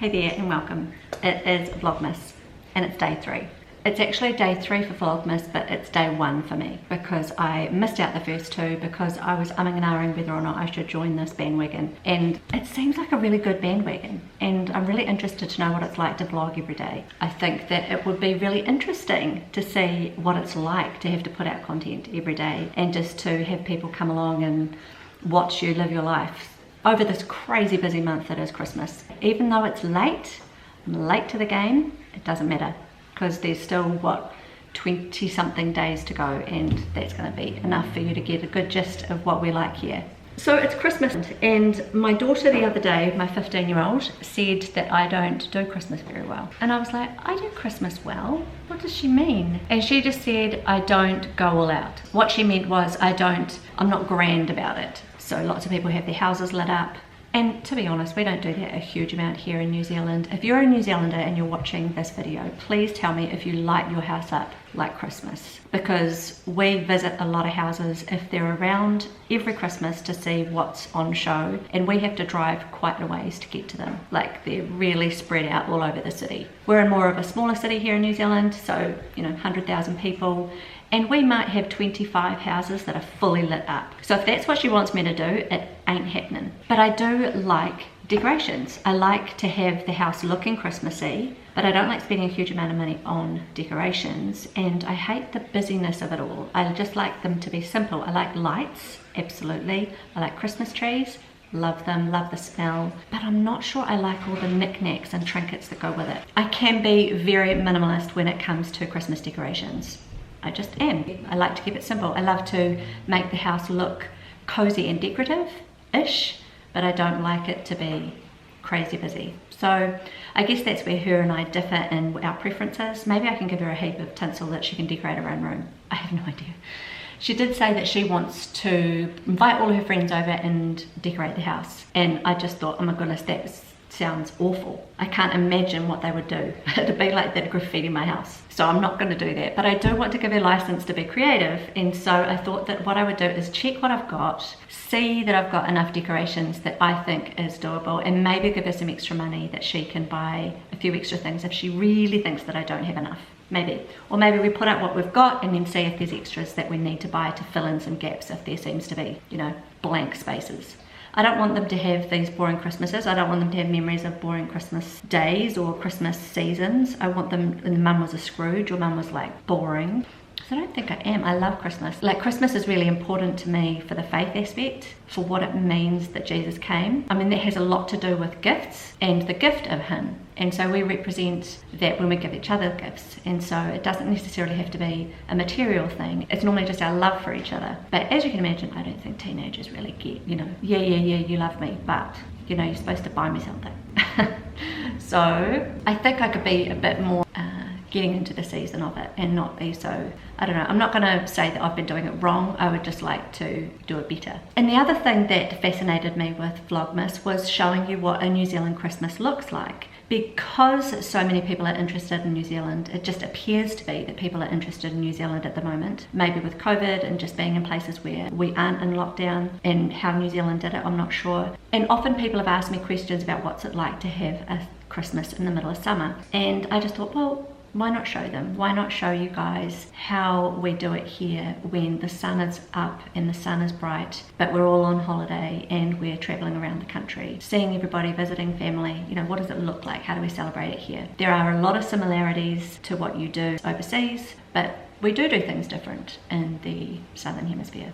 Hey there and welcome. It is Vlogmas and it's day 3. It's actually day 3 for Vlogmas, but it's day 1 for me because I missed out the first 2 because I was umming and ahhing whether or not I should join this bandwagon, and it seems like a really good bandwagon and I'm really interested to know what it's like to vlog every day. I think that it would be really interesting to see what it's like to have to put out content every day and just to have people come along and watch you live your life over this crazy busy month that is Christmas. Even though it's late, I'm late to the game, it doesn't matter because there's still, what, 20 something days to go, and that's going to be enough for you to get a good gist of what we like here. So it's Christmas, and my daughter the other day, my 15-year-old, said that I don't do Christmas very well. And I was like, I do Christmas well? What does she mean? And she just said, I don't go all out. What she meant was I'm not grand about it. So lots of people have their houses lit up. And to be honest, we don't do that a huge amount here in New Zealand. If you're a New Zealander and you're watching this video, please tell me if you light your house up like Christmas. Because we visit a lot of houses if they're around every Christmas to see what's on show, and we have to drive quite a ways to get to them. Like, they're really spread out all over the city. We're in more of a smaller city here in New Zealand, so 100,000 people. And we might have 25 houses that are fully lit up. So if that's what she wants me to do, it ain't happening. But I do like decorations. I like to have the house looking Christmassy, but I don't like spending a huge amount of money on decorations, and I hate the busyness of it all. I just like them to be simple. I like lights, absolutely. I like Christmas trees, love them, love the smell, but I'm not sure I like all the knickknacks and trinkets that go with it. I can be very minimalist when it comes to Christmas decorations. I just am. I like to keep it simple. I love to make the house look cozy and decorative-ish, but I don't like it to be crazy busy. So I guess that's where her and I differ in our preferences. Maybe I can give her a heap of tinsel that she can decorate her own room. I have no idea. She did say that she wants to invite all her friends over and decorate the house. And I just thought, oh my goodness, that sounds awful. I can't imagine what they would do. It'd be like they'd graffiti my house. So I'm not going to do that. But I do want to give her license to be creative. And so I thought that what I would do is check what I've got, see that I've got enough decorations that I think is doable, and maybe give her some extra money that she can buy a few extra things if she really thinks that I don't have enough. Maybe. Or maybe we put out what we've got and then see if there's extras that we need to buy to fill in some gaps if there seems to be, blank spaces. I don't want them to have these boring Christmases. I don't want them to have memories of boring Christmas days or Christmas seasons. I want them, and Mum was a Scrooge, or Mum was like boring. So I don't think I am. I love Christmas. Like, Christmas is really important to me for the faith aspect, for what it means that Jesus came. I mean, that has a lot to do with gifts and the gift of him. And so we represent that when we give each other gifts. And so it doesn't necessarily have to be a material thing. It's normally just our love for each other. But as you can imagine, I don't think teenagers really get, yeah, you love me, but, you're supposed to buy me something. So I think I could be a bit more getting into the season of it and not be so, I don't know, I'm not going to say that I've been doing it wrong. I would just like to do it better. And the other thing that fascinated me with Vlogmas was showing you what a New Zealand Christmas looks like. Because so many people are interested in New Zealand, it just appears to be that people are interested in New Zealand at the moment. Maybe with COVID and just being in places where we aren't in lockdown, and how New Zealand did it, I'm not sure. And often people have asked me questions about what's it like to have a Christmas in the middle of summer. And I just thought, well, why not show them? Why not show you guys how we do it here when the sun is up and the sun is bright, but we're all on holiday and we're traveling around the country, seeing everybody, visiting family. What does it look like? How do we celebrate it here? There are a lot of similarities to what you do overseas, but we do things different in the Southern Hemisphere.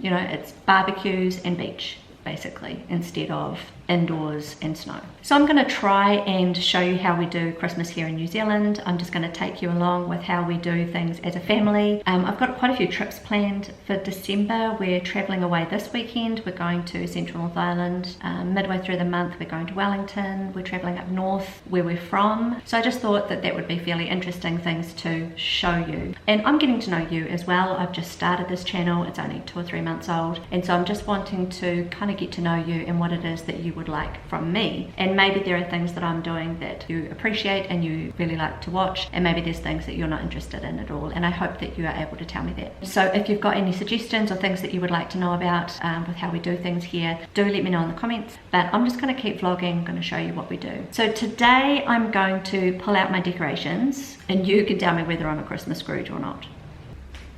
It's barbecues and beach, basically, instead of indoors and snow. So I'm going to try and show you how we do Christmas here in New Zealand. I'm just going to take you along with how we do things as a family. I've got quite a few trips planned for December. We're traveling away this weekend. We're going to Central North Island. Midway through the month we're going to Wellington. We're traveling up north where we're from. So I just thought that that would be fairly interesting things to show you. And I'm getting to know you as well. I've just started this channel. It's only 2 or 3 months old, and so I'm just wanting to kind of get to know you and what it is that you would like from me. And maybe there are things that I'm doing that you appreciate and you really like to watch, and maybe there's things that you're not interested in at all, and I hope that you are able to tell me that. So if you've got any suggestions or things that you would like to know about with how we do things here, do let me know in the comments. But I'm just going to keep vlogging. I'm going to show you what we do. So today I'm going to pull out my decorations and you can tell me whether I'm a Christmas Scrooge or not.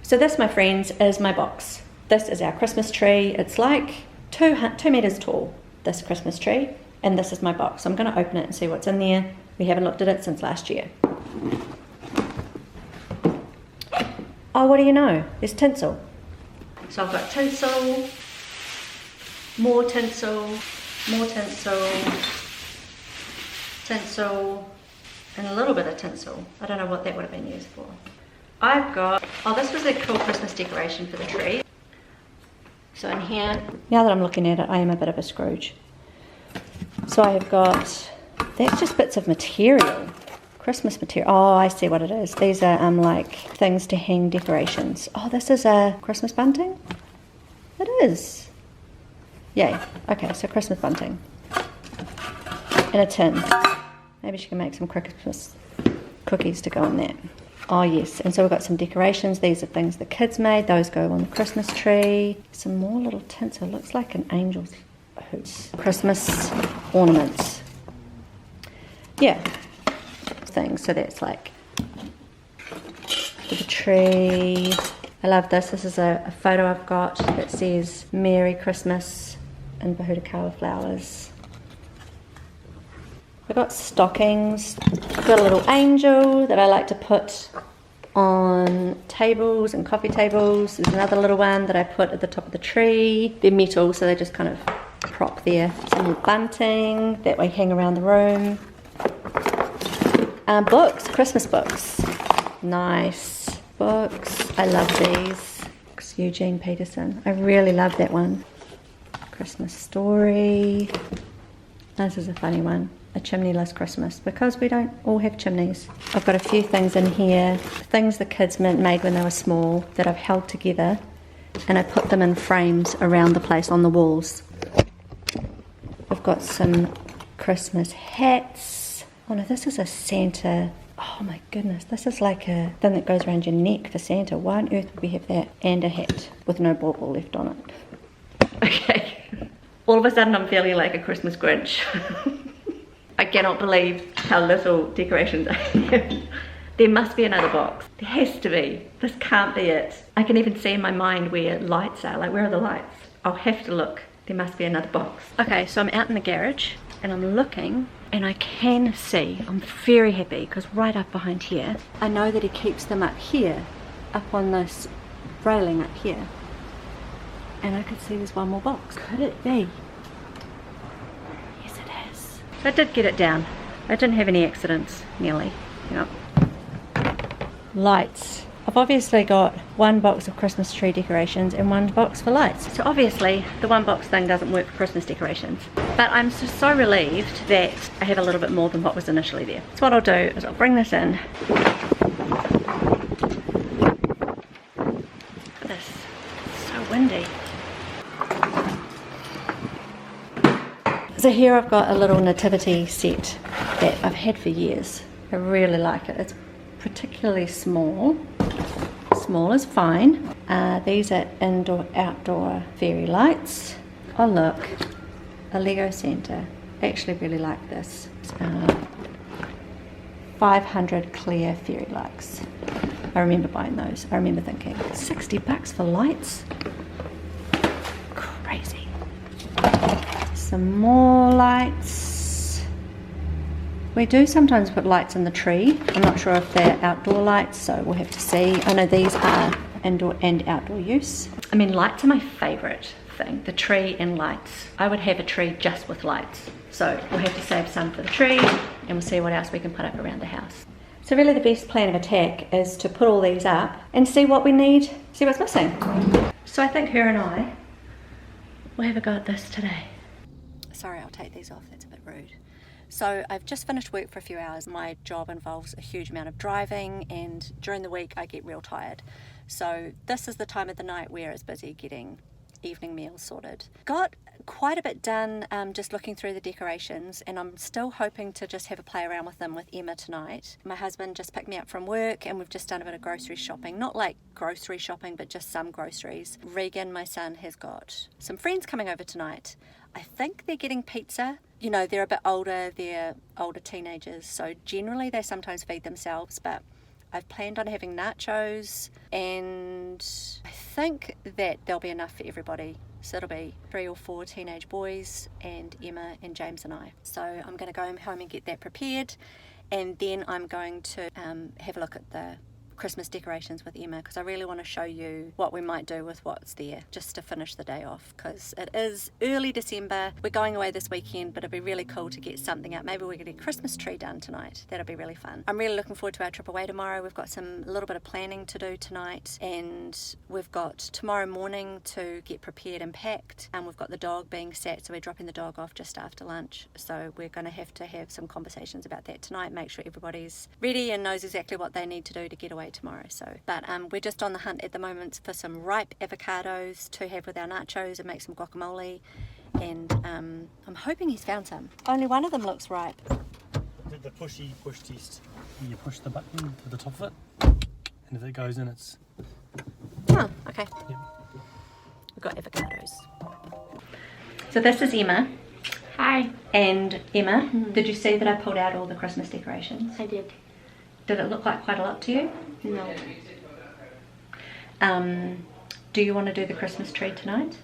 So this, my friends, is my box. This is our Christmas tree. It's like 2 meters tall, this Christmas tree, and this is my box. So I'm going to open it and see what's in there. We haven't looked at it since last year. Oh, what do you know? There's tinsel. So I've got tinsel, more tinsel, more tinsel, tinsel, and a little bit of tinsel. I don't know what that would have been used for. I've got, oh, this was a cool Christmas decoration for the tree. So in here, now that I'm looking at it, I am a bit of a Scrooge. So I have got, that's just bits of material, Christmas material. Oh, I see what it is. These are like things to hang decorations. Oh, this is a Christmas bunting? It is. Yay. Okay, so Christmas bunting. In a tin. Maybe she can make some Christmas cookies to go in there. Oh yes, and so we've got some decorations. These are things the kids made. Those go on the Christmas tree. Some more little tinsel. Looks like an angel's hoot. Christmas ornaments. Yeah. Things. So that's like the tree. I love this. This is a photo I've got that says Merry Christmas in Bahutakawa flowers. I've got stockings. I've got a little angel that I like to put on tables and coffee tables. There's another little one that I put at the top of the tree. They're metal, so they just kind of prop there. Some more bunting that we hang around the room. Books, Christmas books. Nice books. I love these. It's Eugene Peterson. I really love that one. Christmas Story. This is a funny one. A chimneyless Christmas, because we don't all have chimneys. I've got a few things in here, things the kids made when they were small that I've held together, and I put them in frames around the place on the walls. I've got some Christmas hats. Oh no, this is a Santa. Oh my goodness, this is like a thing that goes around your neck for Santa. Why on earth would we have that? And a hat with no bauble left on it. Okay, all of a sudden I'm feeling like a Christmas Grinch. I cannot believe how little decorations I have. There must be another box. There has to be. This can't be it. I can even see in my mind where lights are. Like, where are the lights? I'll have to look. There must be another box. Okay, so I'm out in the garage and I'm looking and I can see, I'm very happy because right up behind here, I know that he keeps them up here, up on this railing up here. And I could see there's one more box. Could it be? I did get it down. I didn't have any accidents, nearly. Yep. Lights. I've obviously got one box of Christmas tree decorations and one box for lights. So obviously the one box thing doesn't work for Christmas decorations. But I'm so relieved that I have a little bit more than what was initially there. So what I'll do is I'll bring this in. Look at this. It's so windy. So here I've got a little nativity set that I've had for years. I really like it. It's particularly small. Small is fine. These are indoor-outdoor fairy lights. Oh look, a Lego Santa. I actually really like this. 500 clear fairy lights. I remember buying those. I remember thinking, $60 for lights? Crazy. Some more lights. We do sometimes put lights in the tree. I'm not sure if they're outdoor lights, so we'll have to see. I know these are indoor and outdoor use. I mean, lights are my favorite thing, the tree and lights. I would have a tree just with lights. So we'll have to save some for the tree and we'll see what else we can put up around the house. So really the best plan of attack is to put all these up and see what we need, see what's missing. So I think her and I will have a go at this today. Sorry, I'll take these off, that's a bit rude. So I've just finished work for a few hours. My job involves a huge amount of driving and during the week I get real tired. So this is the time of the night where it's busy getting evening meals sorted. Got quite a bit done just looking through the decorations, and I'm still hoping to just have a play around with them with Emma tonight. My husband just picked me up from work and we've just done a bit of grocery shopping. Not like grocery shopping, but just some groceries. Regan, my son, has got some friends coming over tonight. I think they're getting pizza. You know, they're a bit older, they're older teenagers, so generally they sometimes feed themselves, but I've planned on having nachos, and I think that there'll be enough for everybody. So it'll be 3 or 4 teenage boys and Emma and James and I. So I'm going to go home and get that prepared, and then I'm going to have a look at the Christmas decorations with Emma, because I really want to show you what we might do with what's there just to finish the day off, because it is early December. We're going away this weekend, but it'd be really cool to get something up. Maybe we could get a Christmas tree done tonight. That'll be really fun. I'm really looking forward to our trip away tomorrow. We've got a little bit of planning to do tonight, and we've got tomorrow morning to get prepared and packed, and we've got the dog being sat, so we're dropping the dog off just after lunch. So we're going to have some conversations about that tonight, make sure everybody's ready and knows exactly what they need to do to get away tomorrow. So, but we're just on the hunt at the moment for some ripe avocados to have with our nachos and make some guacamole, and I'm hoping he's found some. Only one of them looks ripe. The push test. You push the button at the top of it, and if it goes in, it's... Oh, okay. Yep. We've got avocados. So this is Emma. Hi. And Emma, did you see that I pulled out all the Christmas decorations? I did. Did it look like quite a lot to you? No. Do you want to do the Christmas tree tonight?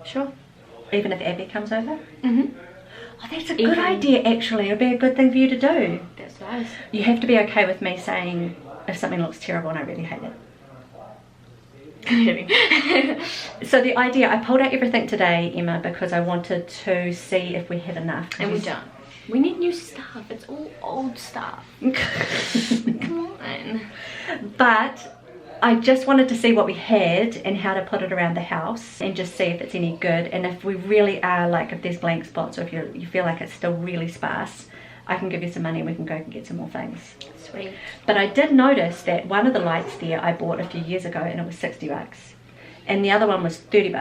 Sure. Even if Abby comes over? Mhm. Oh, that's a good idea, actually. It'd be a good thing for you to do. That's nice. You have to be okay with me saying if something looks terrible and I really hate it. So the idea, I pulled out everything today, Emma, because I wanted to see if we have enough. And we don't. We need new stuff. It's all old stuff. Come on. But I just wanted to see what we had and how to put it around the house and just see if it's any good. And if we really are, like, if there's blank spots or if you feel like it's still really sparse, I can give you some money and we can go and get some more things. Sweet. But I did notice that one of the lights there I bought a few years ago and it was $60. And the other one was $30.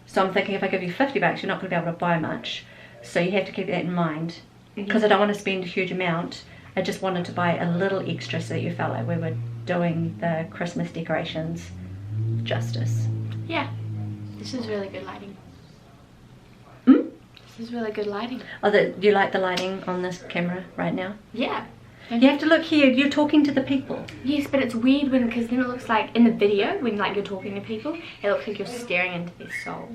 So I'm thinking if I give you $50, you're not going to be able to buy much. So you have to keep that in mind. Because I don't want to spend a huge amount. I just wanted to buy a little extra so that you felt like we were doing the Christmas decorations justice. Yeah. This is really good lighting. Hmm? This is really good lighting. Oh, do you like the lighting on this camera right now? Yeah. You have to look here. You're talking to the people. Yes, but it's weird because then it looks like in the video when like you're talking to people, it looks like you're staring into their soul.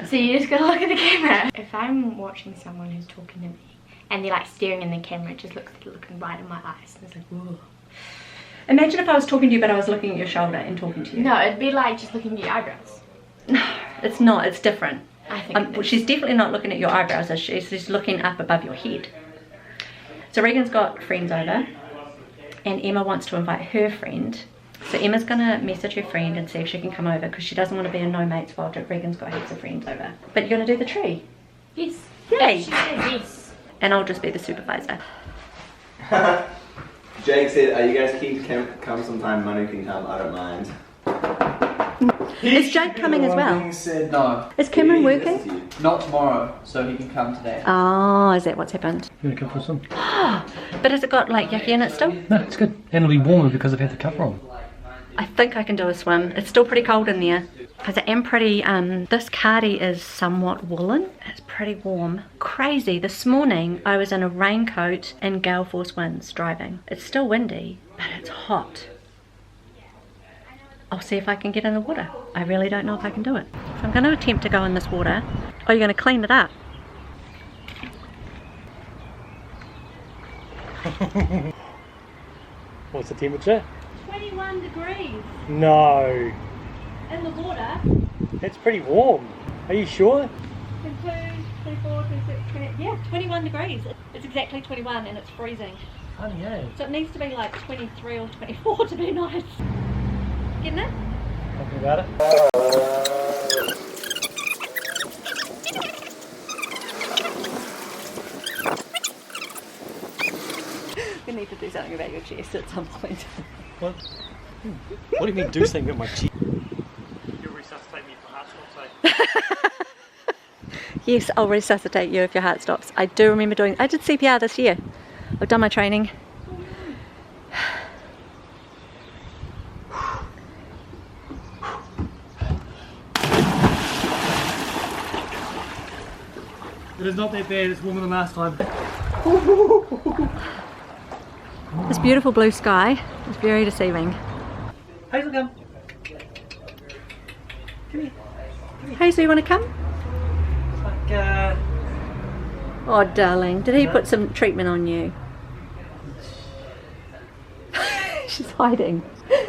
So you just gotta look at the camera. If I'm watching someone who's talking to me and they're like staring in the camera, it just looks like they're looking right in my eyes. And it's like, whoa. Imagine if I was talking to you but I was looking at your shoulder and talking to you. No, it'd be like just looking at your eyebrows. No, it's not. It's different. I think Well, she's definitely not looking at your eyebrows. She's looking up above your head. So Regan's got friends over and Emma wants to invite her friend. So Emma's gonna message her friend and see if she can come over because she doesn't want to be a no mates while Regan's got heaps of friends over. But you're gonna do the tree? Yes. Yay! She said yes. And I'll just be the supervisor. Jake said, are you guys keen to come sometime? Manu can come, I don't mind. Is Jake coming as well? Said no, Is Cameron working? not tomorrow, so he can come today. Oh, is that what's happened? You want to come for some? But has it got like yucky in it still? No, it's good. And it'll be warmer because I've had the cover on. I think I can do a swim. It's still pretty cold in there. Because I am pretty, this cardi is somewhat woolen. It's pretty warm. Crazy. This morning I was in a raincoat in gale force winds driving. It's still windy, but it's hot. I'll see if I can get in the water. I really don't know if I can do it. So I'm going to attempt to go in this water. Oh, you're going to clean it up? What's the temperature? 21 degrees No. in the water. It's pretty warm. Are you sure? 22, 24, 26, 20, yeah, 21 degrees. It's exactly 21 and it's freezing. Oh yeah. So it needs to be like 23 or 24 to be nice. Getting it? Talking about it. We need to do something about your chest at some point. What? What do you mean do something about my cheek? You'll resuscitate me for heart shock, so... Yes, I'll resuscitate you if your heart stops. I do remember doing, I did CPR this year. I've done my training. It is not that bad, it's warmer than last time. This beautiful blue sky is very deceiving. Hazel, come. Hazel, you want to come? Like, Oh, darling, did he put some treatment on you? She's hiding.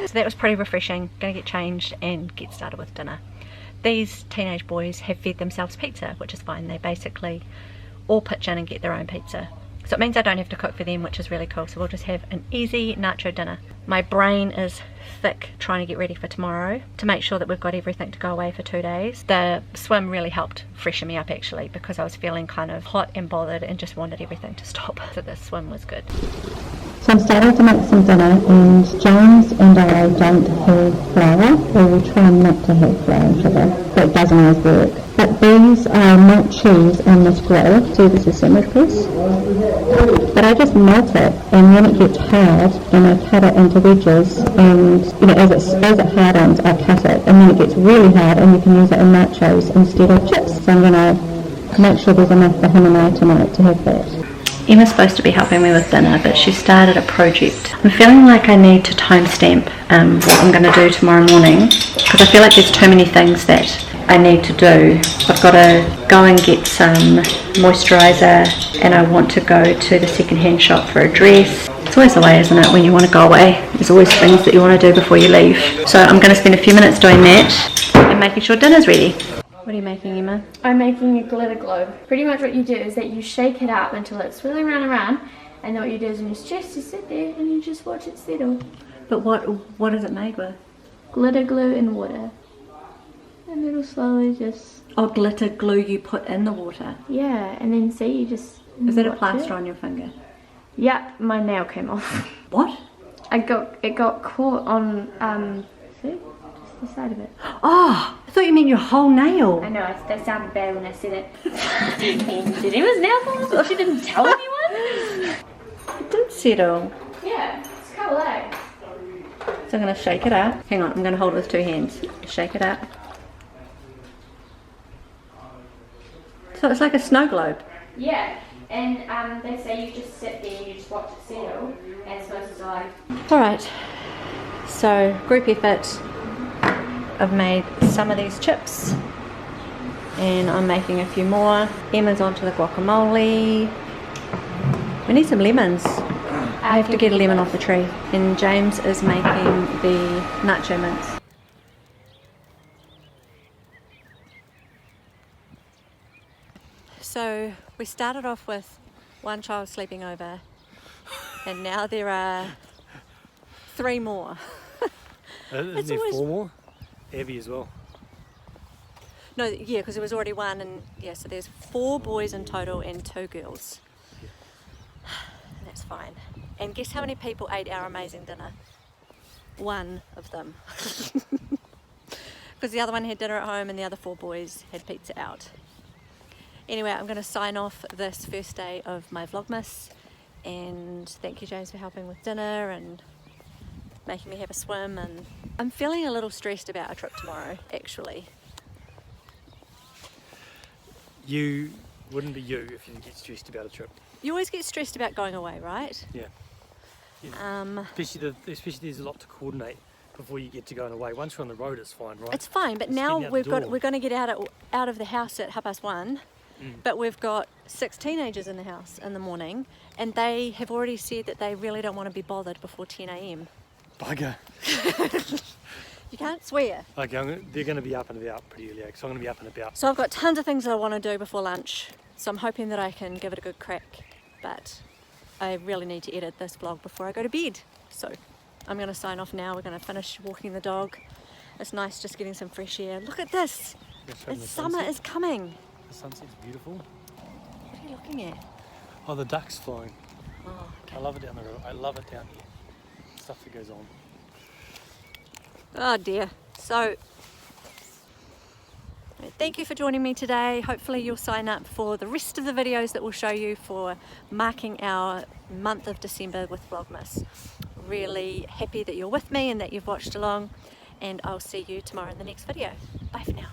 So that was pretty refreshing. Gonna get changed and get started with dinner. These teenage boys have fed themselves pizza, which is fine. They basically all pitch in and get their own pizza. So it means I don't have to cook for them, which is really cool. So we'll just have an easy nacho dinner. My brain is thick trying to get ready for tomorrow to make sure that we've got everything to go away for 2 days. The swim really helped freshen me up actually, because I was feeling kind of hot and bothered and just wanted everything to stop. So the swim was good. So I'm starting to make some dinner, and James and I don't have flour, or we try not to have flour and sugar. That doesn't always work. But these are malt cheese and this grill. See, this is sandwich piece. But I just melt it, and when it gets hard, and I cut it into wedges, and as it hardens, I cut it, and then it gets really hard, and you can use it in nachos instead of chips. So I'm going to make sure there's enough for him and I tonight to have that. Emma's supposed to be helping me with dinner, but she started a project. I'm feeling like I need to timestamp what I'm going to do tomorrow morning, because I feel like there's too many things that I need to do. I've got to go and get some moisturiser, and I want to go to the second-hand shop for a dress. It's always the way, isn't it, when you want to go away? There's always things that you want to do before you leave. So I'm going to spend a few minutes doing that and making sure dinner's ready. What are you making, Emma? I'm making a glitter globe. Pretty much what you do is that you shake it up until it's swirling around and around, and then what you do is you just sit there and you just watch it settle. But what is it made with? Glitter glue and water. And it'll slowly just... Oh, glitter glue you put in the water. Yeah, and then see, you just... Is that a watch plaster it. on your finger? Yep, my nail came off. What? It got caught on, see? The side of it. Oh, I thought you meant your whole nail. I know, that sounded bad when I said it. Did Emma's nail fall off? Or she didn't tell anyone? It did settle. Yeah, it's a couple eggs. So I'm going to shake it up. Hang on, I'm going to hold it with 2 hands. Shake it up. So it's like a snow globe. Yeah, and they say you just sit there and you just watch it settle, and it's supposed to like... Alright, so group effort. I've made some of these chips, and I'm making a few more. Emma's onto the guacamole. We need some lemons. I have to get a lemon off the tree. And James is making the nacho mince. So we started off with one child sleeping over, and now there are 3 more. Isn't there 4 more? Abby as well. No, yeah, because there was already 1, and yeah, so there's 4 boys in total and 2 girls. That's fine. And guess how many people ate our amazing dinner? 1 of them. Because the other one had dinner at home and the other 4 boys had pizza out. Anyway, I'm going to sign off this first day of my Vlogmas, and thank you, James, for helping with dinner and making me have a swim. And I'm feeling a little stressed about a trip tomorrow, actually. You wouldn't be you if you get stressed about a trip. You always get stressed about going away, right? Yeah. Especially there's a lot to coordinate before you get to going away. Once you're on the road, it's fine, right? It's fine, but Just now getting out we're going to get out of the house at 1:30. But we've got 6 teenagers in the house in the morning, and they have already said that they really don't want to be bothered before 10 a.m. Bugger. You can't swear. Okay, they're going to be up and about pretty early, so I'm going to be up and about. So I've got tons of things that I want to do before lunch, so I'm hoping that I can give it a good crack, but I really need to edit this vlog before I go to bed. So I'm going to sign off now. We're going to finish walking the dog. It's nice just getting some fresh air. Look at this. It's summer is coming. The sunset's beautiful. What are you looking at? Oh, the ducks flying. Oh, okay. I love it down the road. I love it down here. Stuff that goes on. Oh dear. So Thank you for joining me today. Hopefully you'll sign up for the rest of the videos that we'll show you for marking our month of December with Vlogmas. Really happy that you're with me and that you've watched along, and I'll see you tomorrow in the next video. Bye for now.